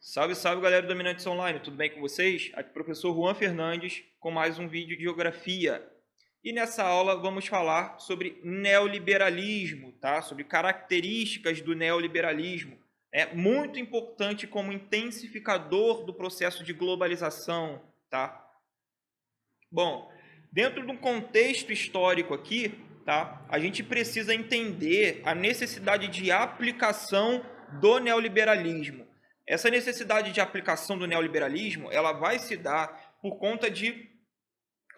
Salve, salve, galera do Dominantes Online, tudo bem com vocês? Aqui é o professor Juan Fernandes com mais um vídeo de geografia. E nessa aula vamos falar sobre neoliberalismo, tá? Sobre características do neoliberalismo. É muito importante como intensificador do processo de globalização, tá? Bom, dentro de um contexto histórico aqui, tá? A gente precisa entender a necessidade de aplicação do neoliberalismo. Essa necessidade de aplicação do neoliberalismo, ela vai se dar por conta de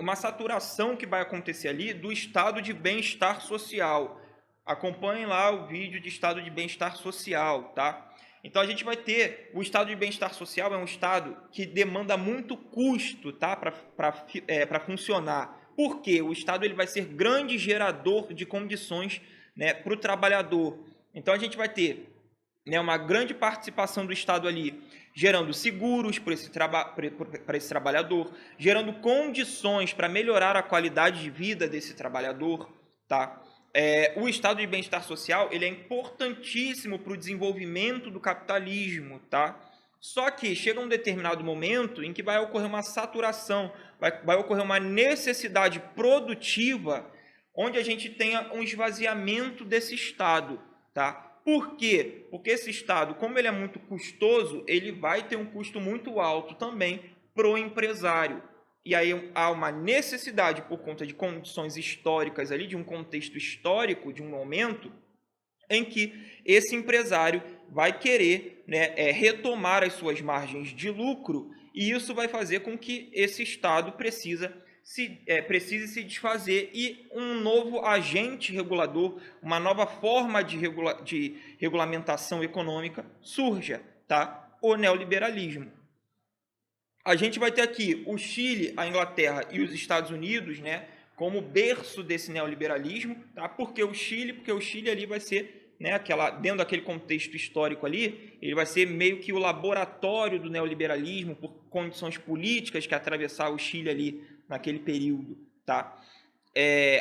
uma saturação que vai acontecer ali do estado de bem-estar social. Acompanhem lá o vídeo de estado de bem-estar social, tá? Então a gente vai ter o estado de bem-estar social, é um estado que demanda muito custo, tá? Para funcionar. Por quê? O estado ele vai ser grande gerador de condições, né, para o trabalhador. Então a gente vai ter, né, uma grande participação do Estado ali, gerando seguros para esse trabalhador, gerando condições para melhorar a qualidade de vida desse trabalhador, tá? O estado de bem-estar social ele é importantíssimo para o desenvolvimento do capitalismo, tá? Só que chega um determinado momento em que vai ocorrer uma saturação, vai ocorrer uma necessidade produtiva, onde a gente tenha um esvaziamento desse estado, tá? Por quê? Porque esse estado, como ele é muito custoso, ele vai ter um custo muito alto também para o empresário. E aí há uma necessidade, por conta de condições históricas ali, de um contexto histórico, de um momento, em que esse empresário vai querer, né, retomar as suas margens de lucro, e isso vai fazer com que esse Estado precise se desfazer e um novo agente regulador, uma nova forma de regulamentação econômica surja, tá? O neoliberalismo. A gente vai ter aqui o Chile, a Inglaterra e os Estados Unidos, né, como berço desse neoliberalismo, tá? Porque o Chile ali vai ser, né, dentro daquele contexto histórico ali, ele vai ser meio que o laboratório do neoliberalismo por condições políticas que atravessaram o Chile ali naquele período, tá?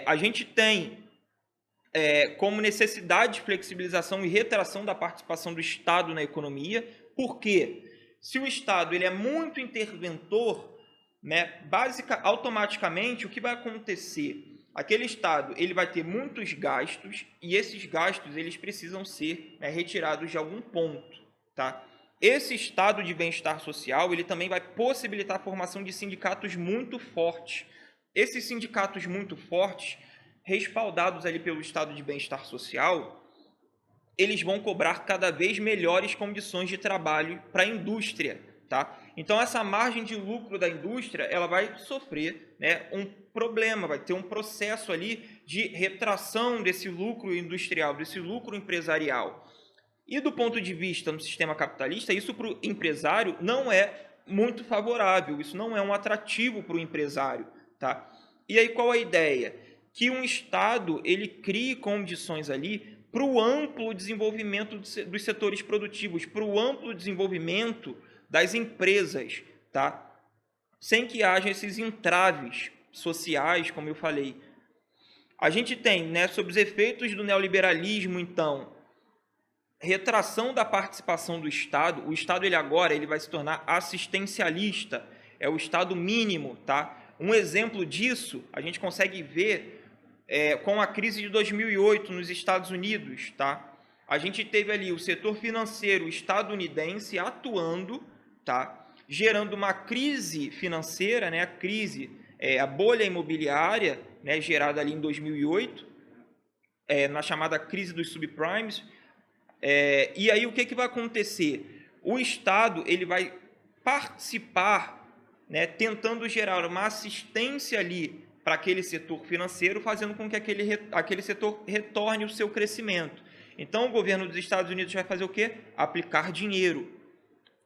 A gente tem como necessidade de flexibilização e retração da participação do Estado na economia. Por quê? Se o Estado ele é muito interventor, né, automaticamente o que vai acontecer? Aquele Estado ele vai ter muitos gastos e esses gastos eles precisam ser, né, retirados de algum ponto, tá? Esse estado de bem-estar social ele também vai possibilitar a formação de sindicatos muito fortes. Esses sindicatos muito fortes, respaldados ali pelo estado de bem-estar social, eles vão cobrar cada vez melhores condições de trabalho para a indústria, tá? Então essa margem de lucro da indústria, ela vai sofrer, né, um problema, vai ter um processo ali de retração desse lucro industrial, desse lucro empresarial. E do ponto de vista no sistema capitalista, isso para o empresário não é muito favorável, isso não é um atrativo para o empresário, tá? E aí qual a ideia? Que um Estado ele crie condições ali para o amplo desenvolvimento dos setores produtivos, para o amplo desenvolvimento das empresas, tá? Sem que haja esses entraves sociais, como eu falei. A gente tem, né, sobre os efeitos do neoliberalismo, então, retração da participação do Estado. O Estado ele vai se tornar assistencialista, é o Estado mínimo, tá? Um exemplo disso a gente consegue ver com a crise de 2008 nos Estados Unidos, tá? A gente teve ali o setor financeiro estadunidense atuando, tá? Gerando uma crise financeira, né? A bolha imobiliária, né? Gerada ali em 2008, na chamada crise dos subprimes. E aí o que vai acontecer? O Estado ele vai participar, né, tentando gerar uma assistência ali para aquele setor financeiro, fazendo com que aquele setor retorne o seu crescimento. Então o governo dos Estados Unidos vai fazer o quê? Aplicar dinheiro,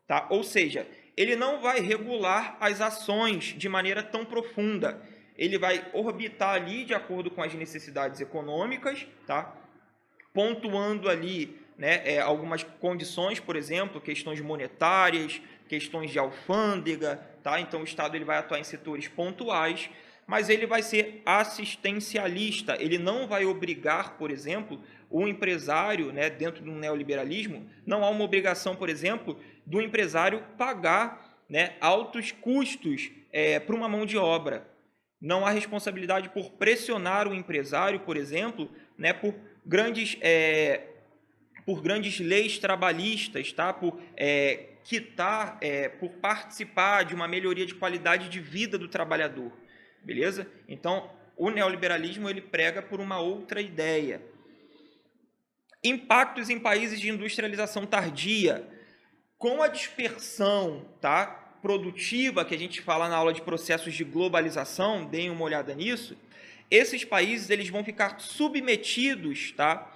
tá? Ou seja, ele não vai regular as ações de maneira tão profunda. Ele vai orbitar ali de acordo com as necessidades econômicas, tá? Pontuando ali, né, algumas condições, por exemplo, questões monetárias, questões de alfândega, tá? Então o Estado ele vai atuar em setores pontuais, mas ele vai ser assistencialista. Ele não vai obrigar, por exemplo, o empresário, né, dentro do neoliberalismo, não há uma obrigação, por exemplo, do empresário pagar, né, altos custos para uma mão de obra. Não há responsabilidade por pressionar o empresário, por exemplo, né, por grandes leis trabalhistas, tá? Por quitar, por participar de uma melhoria de qualidade de vida do trabalhador, beleza? Então, o neoliberalismo ele prega por uma outra ideia. Impactos em países de industrialização tardia. Com a dispersão, tá, produtiva, que a gente fala na aula de processos de globalização, deem uma olhada nisso, esses países eles vão ficar submetidos, tá,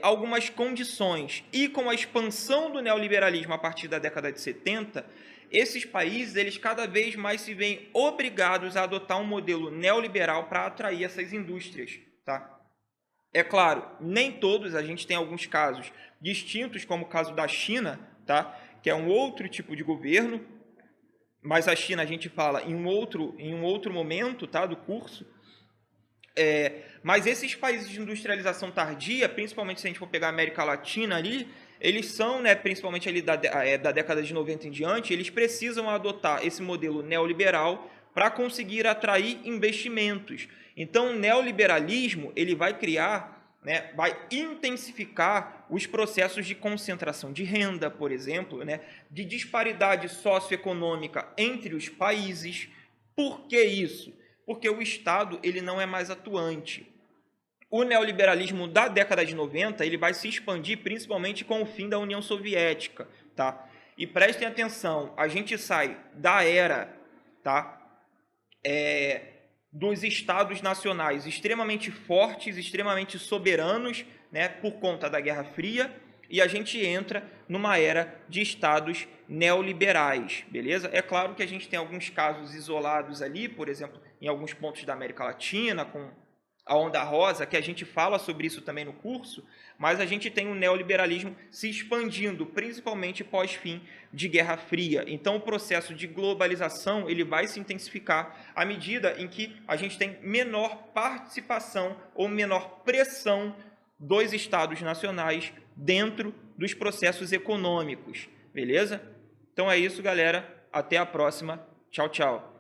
a algumas condições. E com a expansão do neoliberalismo a partir da década de 70, esses países eles cada vez mais se veem obrigados a adotar um modelo neoliberal para atrair essas indústrias, tá? É claro, nem todos, a gente tem alguns casos distintos, como o caso da China, tá? Que é um outro tipo de governo, mas a China a gente fala em um outro momento, tá? Do curso. Mas esses países de industrialização tardia, principalmente se a gente for pegar a América Latina ali, eles são, né, principalmente ali da década de 90 em diante, eles precisam adotar esse modelo neoliberal para conseguir atrair investimentos. Então, o neoliberalismo ele vai criar, né, vai intensificar os processos de concentração de renda, por exemplo, né, de disparidade socioeconômica entre os países. Por que isso? Porque o Estado ele não é mais atuante. O neoliberalismo da década de 90 ele vai se expandir principalmente com o fim da União Soviética, tá? E prestem atenção, a gente sai da era, tá, dos estados nacionais extremamente fortes, extremamente soberanos, né, por conta da Guerra Fria, e a gente entra numa era de estados neoliberais, beleza? É claro que a gente tem alguns casos isolados ali, por exemplo, em alguns pontos da América Latina, com a Onda Rosa, que a gente fala sobre isso também no curso, mas a gente tem o neoliberalismo se expandindo, principalmente pós-fim de Guerra Fria. Então, o processo de globalização ele vai se intensificar à medida em que a gente tem menor participação ou menor pressão dos estados nacionais dentro dos processos econômicos, beleza? Então é isso, galera. Até a próxima. Tchau, tchau.